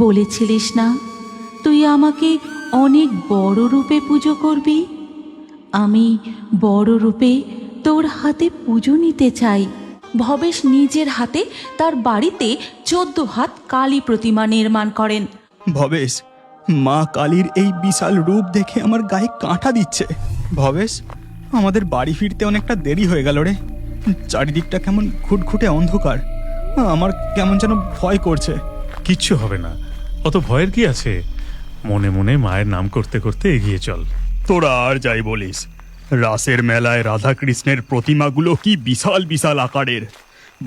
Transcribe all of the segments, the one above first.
বলেছিলিস না তুই আমাকে অনেক বড় রূপে পুজো করবি? আমি বড় রূপে তোর হাতে পুজো নিতে চাই। ভবেশ নিজের হাতে তার বাড়িতে 14 হাত কালী প্রতিমা নির্মাণ করেন। ভবেশ, মা কালীর এই বিশাল রূপ দেখে আমার গায়ে কাঁটা দিচ্ছে। ভবেশ, আমাদের বাড়ি ফিরতে অনেকটা দেরি হয়ে গেল রে। চারিদিকটা কেমন ঘুটঘুটে অন্ধকার, আমার কেমন যেন ভয় করছে। কিচ্ছু হবে না, অত ভয়ের কি আছে? মনে মনে মায়ের নাম করতে করতে এগিয়ে চল। তোরা আর যাই বলিস, রাসের মেলায় রাধাকৃষ্ণের প্রতিমাগুলো কি বিশাল বিশাল আকারের।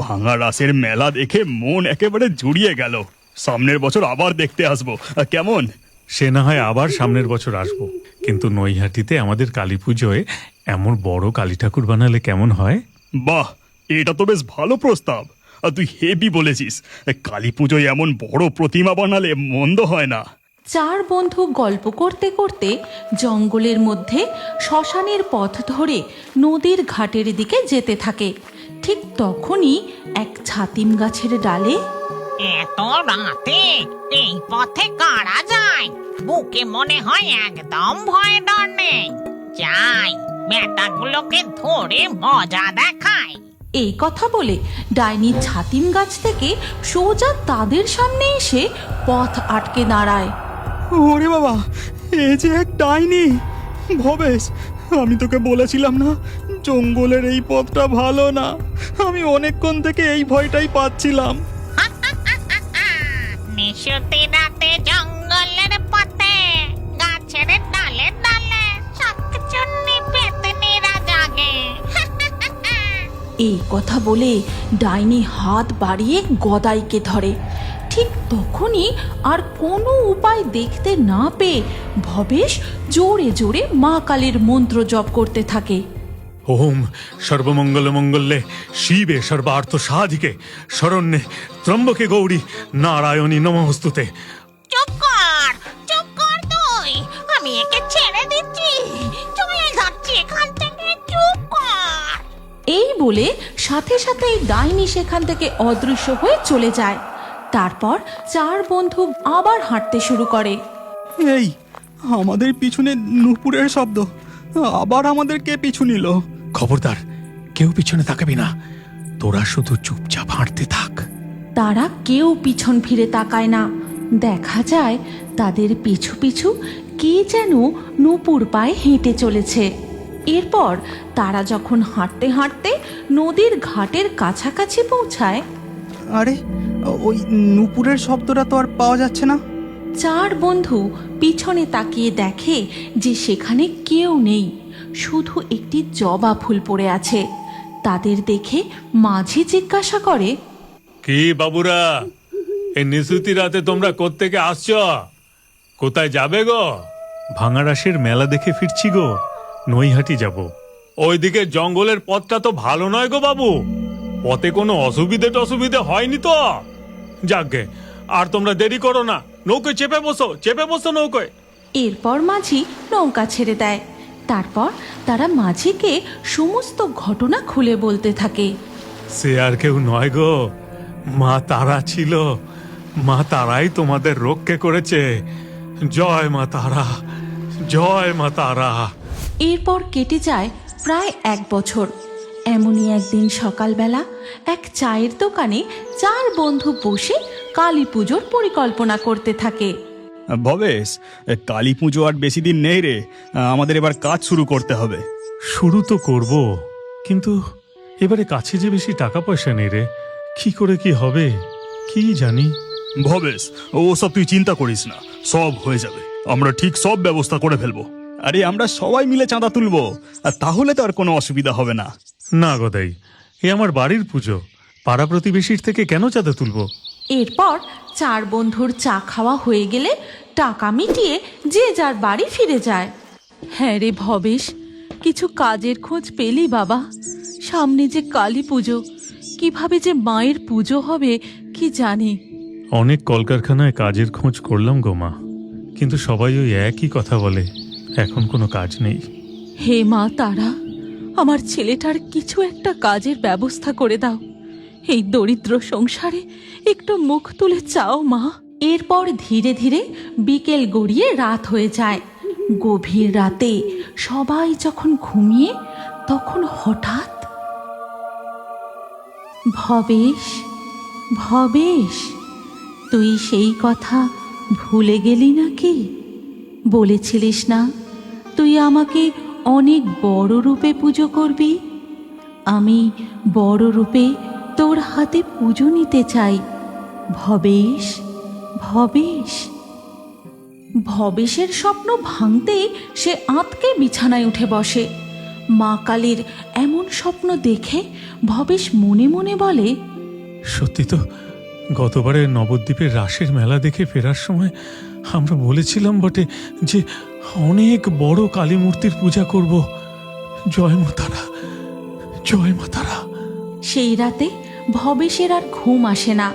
ভাঙা রাসের মেলা দেখে মন একেবারে জুড়িয়ে গেল। সামনের বছর আবার দেখতে আসবো, কেমন? সে না হয় আবার সামনের বছর আসবো, কিন্তু নৈহাটিতে আমাদের কালী পুজোয় এমন বড় কালী ঠাকুর বানালে কেমন হয়? বাহ, এটা তো বেশ ভালো প্রস্তাব। আর তুই হেভি বলেছিস। কালী পুজোয় এমন বড় প্রতিমা বানালে মন্দ হয় না। 4 বন্ধু গল্প করতে করতে জঙ্গলের মধ্যে শ্মশানের পথ ধরে নদীর ঘাটের দিকে যেতে থাকে। ঠিক তখনই এক ছাতিম গাছের ডালে এত রাতে এই পথে কারা যায়? বুকে মনে হয় একদম ভয় ডর নেই। যাই, বেটাগুলোকে ধরে মজা দেখায়। এই কথা বলে ডাইনি ছাতিম গাছ থেকে সোজা তাদের সামনে এসে পথ আটকে দাঁড়ায়। ওরে বাবা, এ যে এক ডাইনি! ভবেশ, আমি তোকে বলেছিলাম না জঙ্গলের এই পথটা ভালো না। আমি অনেকক্ষণ থেকে এই ভয়টাই পাচ্ছিলাম। নিশুতি রাতে জঙ্গলের পথে গাছের ডালে ডালে শাকচুন্নি পেতনিরা জাগে। এই কথা বলে ডাইনি হাত বাড়িয়ে গদাইকে ধরে। ঠিক তখনই আর কোনো উপায় দেখতে না পেয়ে ভবেশ জোরে জোরে মা কালীর মন্ত্র জপ করতে থাকে। ওম সর্বমঙ্গল মঙ্গলে শিবে সর্বার্থ সাধিকে শরণ্যে ত্রম্বকে গৌরী নারায়ণী নমস্তুতে। চুপ কর তুই, আমি একে ছেড়ে দিচ্ছি। চলে যাচ্ছি এখান থেকে, চুপ কর। এই বলে সাথে সাথেই ডাইনি সেখান থেকে অদৃশ্য হয়ে চলে যায়। তারপর 4 বন্ধু আবার হাঁটতে শুরু করে। এই, আমাদের পিছনে নূপুরের শব্দ। আবার আমাদের কে পিছু নিল? খবরদার, কেউ পিছনে তাকাবি না, তোরা শুধু চুপচাপ হাঁটতে থাক। তারা কেউ পিছন ফিরে তাকায় না। দেখা যায় তাদের পিছু পিছু কে যেন নূপুর পায়ে হেঁটে চলেছে। এরপর তারা যখন হাঁটতে হাঁটতে নদীর ঘাটের কাছাকাছি পৌঁছায়, আরে, ওই নূপুরের শব্দটা তো আর পাওয়া যাচ্ছে না। 4 বন্ধু পিছনে তাকিয়ে দেখে যে সেখানে কেউ নেই, শুধু একটি জবা ফুল পড়ে আছে। তাদের দেখে মাঝি জিজ্ঞাসা করে, কি বাবুরা, এই নিশুতি রাতে তোমরা কোত্থেকে আসছো? কোথায় যাবে গো? ভাঙারাসের মেলা দেখে ফিরছি গো, নৈহাটি যাব। ওইদিকে জঙ্গলের পথটা তো ভালো নয় গো বাবু, পথে কোনো অসুবিধে হয়নি তো? যাকগে, আর তোমরা দেরি করো না, নৌকোয় চেপে বসো নৌকোয়। এরপর মাঝি নৌকা ছেড়ে দেয়। তারপর তারা মাঝিকে সমস্ত ঘটনা খুলে বলতে থাকে। সে আর কেউ নয় গো, মা তারা ছিল। মা তারাই তোমাদের রক্ষে করেছে। জয় মা তারা, জয় মা তারা। এরপর কেটে যায় প্রায় 1 বছর। এমনই একদিন সকালবেলা এক চায়ের দোকানে 4 বন্ধু বসে কালী পুজোর পরিকল্পনা করতে থাকে। ভবেশ, কালী পুজো আর বেশি দিন নেই রে। আমাদের এবার কাজ শুরু করতে হবে। শুরু তো করব, কিন্তু এবারে কাছে যে বেশি টাকা পয়সা নেই রে। কি করে কি হবে কি জানি। ভবেশ, ও সব তুই চিন্তা করিস না, সব হয়ে যাবে। আমরা ঠিক সব ব্যবস্থা করে ফেলবো। আরে, আমরা সবাই মিলে চাঁদা তুলবো, আর তাহলে তো আর কোনো অসুবিধা হবে না। না গদাই, এ আমার বাড়ির পুজো, পাড়া প্রতিবেশীর থেকে কেন চাঁদা তুলবো? এরপর 4 বন্ধুর চা খাওয়া হয়ে গেলে টাকা মিটিয়ে যে যার বাড়ি ফিরে যায়। হ্যাঁ রে ভবেশ, কিছু কাজের খোঁজ পেলি বাবা? সামনে যে কালী পুজো, কিভাবে যে মায়ের পুজো হবে কি জানি। অনেক কলকারখানায় কাজের খোঁজ করলাম গো মা, কিন্তু সবাই ওই একই কথা বলে, এখন কোনো কাজ নেই। হে মা তারা, আমার ছেলেটার কিছু একটা কাজের ব্যবস্থা করে দাও। এই দরিদ্র সংসারে একটু মুখ তুলে চাও মা। এরপর ধীরে ধীরে বিকেল গড়িয়ে রাত হয়ে যায়। গভীর রাতে সবাই যখন ঘুমিয়ে, তখন হঠাৎ ভবেশ, ভবেশ, তুই সেই কথা ভুলে গেলি নাকি? বলেছিলিস না তুই আমাকে অনেক বড় রূপে পুজো করবি। আমি বড় রূপে তোর হাতে পুজো নিতে চাই। ভবেশ, ভবেশ। ভবেশের স্বপ্ন ভাঙতেই সে আঁতকে বিছানায় উঠে বসে। মা কালীর এমন স্বপ্ন দেখে ভবেশ মনে মনে বলে, সত্যি তো, গতবারে নবদ্বীপের রাসের মেলা দেখে ফেরার সময় আমরা বলেছিলাম বটে যে অনেক বড় কালী মূর্তির পূজা করব। জয় মা তারা, জয় মা তারা। সেই রাতে ভবেশের আর ঘুম আসে না।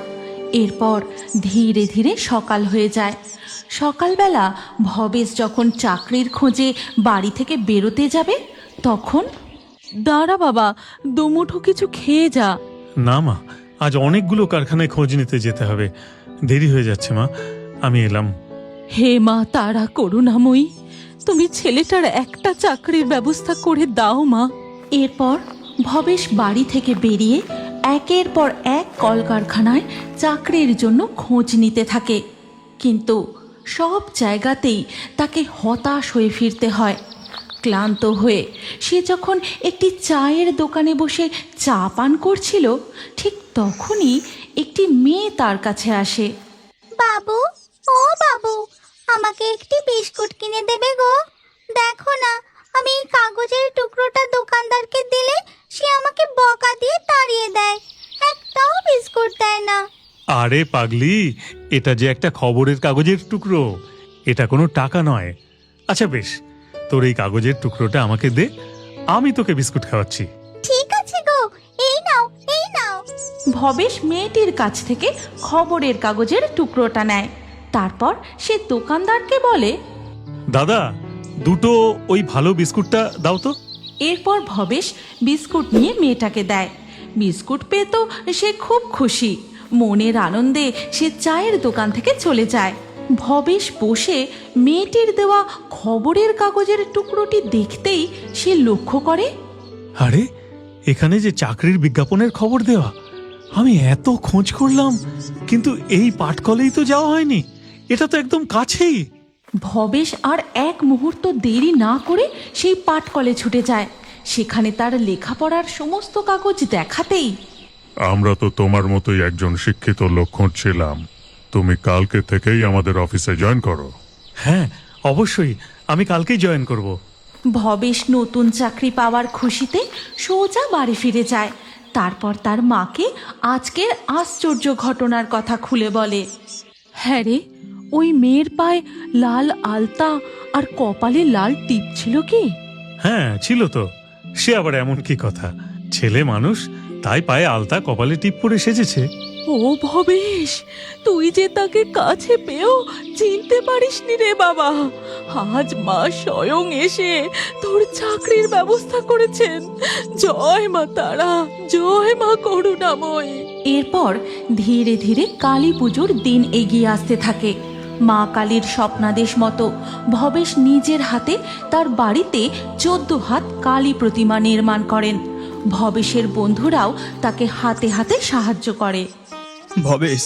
এরপর ধীরে ধীরে সকাল হয়ে যায়। সকালবেলা ভবেশ যখন চাকরির খোঁজে বাড়ি থেকে বেরোতে যাবে, তখন দাঁড়া বাবা, দুমুঠো কিছু খেয়ে যা। না মা, আজ অনেকগুলো কারখানায় খোঁজ নিতে যেতে হবে, দেরি হয়ে যাচ্ছে মা, আমি এলাম। হে মা তারা করুণাময়ী, তুমি ছেলেটার একটা চাকরির ব্যবস্থা করে দাও মা। এরপর ভবেশ বাড়ি থেকে বেরিয়ে একের পর এক কলকারখানায় চাকরির জন্য খোঁজ নিতে থাকে, কিন্তু সব জায়গাতেই তাকে হতাশ হয়ে ফিরতে হয়। ক্লান্ত হয়ে সে যখন একটি চায়ের দোকানে বসে চা পান করছিল, ঠিক তখনই একটি মেয়ে তার কাছে আসে। বাবু, ও বাবু, আমাকে একটি বিস্কুট কিনে দেবে গো? দেখো না, আমি এই কাগজের টুকরোটা দোকানদারকে দিলে সে আমাকে বকা দিয়ে তাড়িয়ে দেয়, একটাও বিস্কুট দেয় না। আরে পাগলি, এটা যে একটা খবরের কাগজের টুকরো, এটা কোনো টাকা নয়। আচ্ছা বেশ, তোর এই কাগজের টুকরোটা আমাকে দে, আমি তোকে বিস্কুট খাওয়াচ্ছি। ঠিক আছে গো, এই নাও, এই নাও। ভবেশ মেয়েটির কাছ থেকে খবরের কাগজের টুকরোটা নেয়। তারপর সে দোকানদারকে বলে, দাদা, দুটো ওই ভালো বিস্কুটটা দাও তো। এরপর ভবেশ বিস্কুট নিয়ে মেয়েটাকে দেয়। বিস্কুট পেয়ে তো সে খুব খুশি। মনের আনন্দে সে চায়ের দোকান থেকে চলে যায়। ভবেশ বসে মেয়েটির দেওয়া খবরের কাগজের টুকরোটি দেখতেই সে লক্ষ্য করে, আরে, এখানে যে চাকরির বিজ্ঞাপনের খবর দেওয়া, আমি এত খোঁজ করলাম কিন্তু এই পাটকলেই তো যাওয়া হয়নি, এটা তো একদম কাছেই। ভবেশ আর এক মুহূর্ত দেরি না করে সেই পাটকলে ছুটে যায়। সেখানে তার লেখাপড়ার সমস্ত কাগজ দেখাতেই, আমরা তো তোমার মতোই একজন শিক্ষিত লোক খুঁজছিলাম, তুমি কালকে থেকেই আমাদের অফিসে জয়েন করো। হ্যাঁ, অবশ্যই, আমি কালকেই জয়েন করব। ভবেশ নতুন চাকরি পাওয়ার খুশিতে সোজা বাড়ি ফিরে যায়। তারপর তার মাকে আজকের আশ্চর্য ঘটনার কথা খুলে বলে। হ্যাঁ রে, ওই মেয়ের পায়ে লাল আলতা আর কপালে লাল টিপ ছিল কি? হ্যাঁ ছিল তো, সে আবার এমন কি কথা, ছেলে মানুষ, তাই পায়ে আলতা কপালে টিপ পরে সেজেছে। ও ভবেশ, তুই যে তাকে কাছে পেয়েও চিনতে পারিসনি রে বাবা। আজ মা স্বয়ং এসে তোর চাকরির ব্যবস্থা করেছেন। জয় মা তারা, জয় মা করুণাময়ী। এরপর ধীরে ধীরে কালী পুজোর দিন এগিয়ে আসতে থাকে। মা কালীর স্বপ্নাদেশ মতো ভবেশ নিজের হাতে তার বাড়িতে 14 হাত কালী প্রতিমা নির্মাণ করেন। ভবেশের বন্ধুরাও তাকে হাতে হাতে সাহায্য করে। ভবেশ,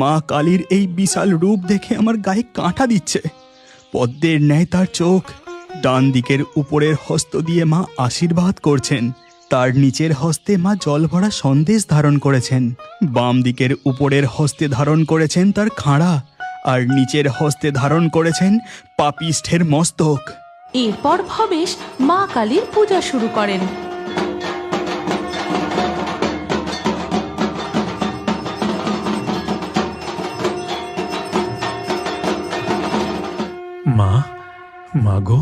মা কালীর এই বিশাল রূপ দেখে আমার গায়ে কাঁটা দিচ্ছে। পদ্মের ন্যায় তার চোখ। ডান দিকের উপরের হস্ত দিয়ে মা আশীর্বাদ করছেন, তার নিচের হস্তে মা জল ভরা সন্দেশ ধারণ করেছেন। বাম দিকের উপরের হস্তে ধারণ করেছেন তার খাঁড়া, আর নিচের হস্তে ধারণ করেছেন পাপিষ্ঠের মস্তক। এরপর ভবেশ মা কালীর পূজা শুরু করেন। মা, মা গো,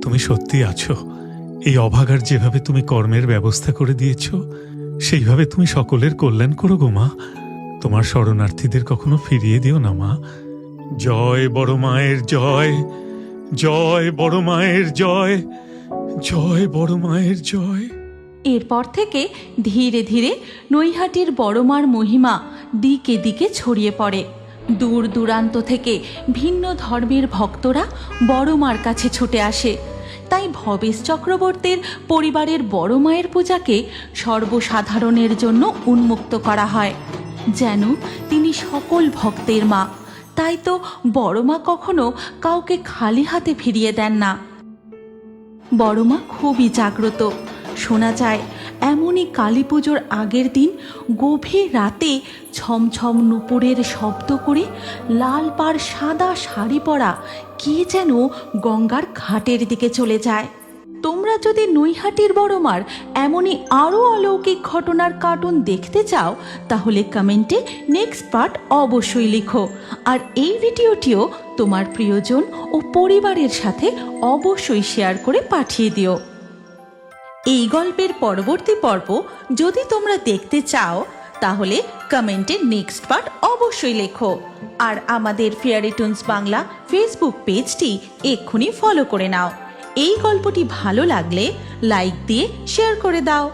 তুমি সত্যি আছো। এই অভাগার যেভাবে তুমি কর্মের ব্যবস্থা করে দিয়েছ, সেইভাবে তুমি সকলের কল্যাণ করো গো মা। তোমার শরণার্থীদের কখনো ফিরিয়ে দিও না মা। জয় বড় মায়ের জয়, জয় বড় মায়ের জয়, জয় বড় মায়ের জয়। এরপর থেকে ধীরে ধীরে নৈহাটির বড়মার মহিমা দিকে দিকে ছড়িয়ে পড়ে। দূর দূরান্ত থেকে ভিন্ন ধর্মের ভক্তরা বড় মার কাছে ছুটে আসে। তাই ভবেশ চক্রবর্তীর পরিবারের বড় মায়ের পূজাকে সর্বসাধারণের জন্য উন্মুক্ত করা হয়, যেন তিনি সকল ভক্তের মা। তাই তো বড় মা কখনো কাউকে খালি হাতে ফিরিয়ে দেন না। বড় মা খুবই জাগ্রত। শোনা যায় এমনই কালী পুজোর আগের দিন গভীর রাতে ছমছম নুপুরের শব্দ করে লাল পাড় সাদা শাড়ি পরা কে যেন গঙ্গার ঘাটের দিকে চলে যায়। তোমরা যদি নৈহাটির বড়মার এমনই আরও অলৌকিক ঘটনার কার্টুন দেখতে চাও তাহলে কমেন্টে নেক্সট পার্ট অবশ্যই লিখো। আর এই ভিডিওটিও তোমার প্রিয়জন ও পরিবারের সাথে অবশ্যই শেয়ার করে পাঠিয়ে দিও। এই গল্পের পরবর্তী পর্ব যদি তোমরা দেখতে চাও তাহলে কমেন্টে নেক্সট পার্ট অবশ্যই লেখো। আর আমাদের ফেয়ারি টুনস বাংলা ফেসবুক পেজটি এক্ষুনি ফলো করে নাও। এই গল্পটি ভালো লাগলে লাইক দিয়ে শেয়ার করে দাও।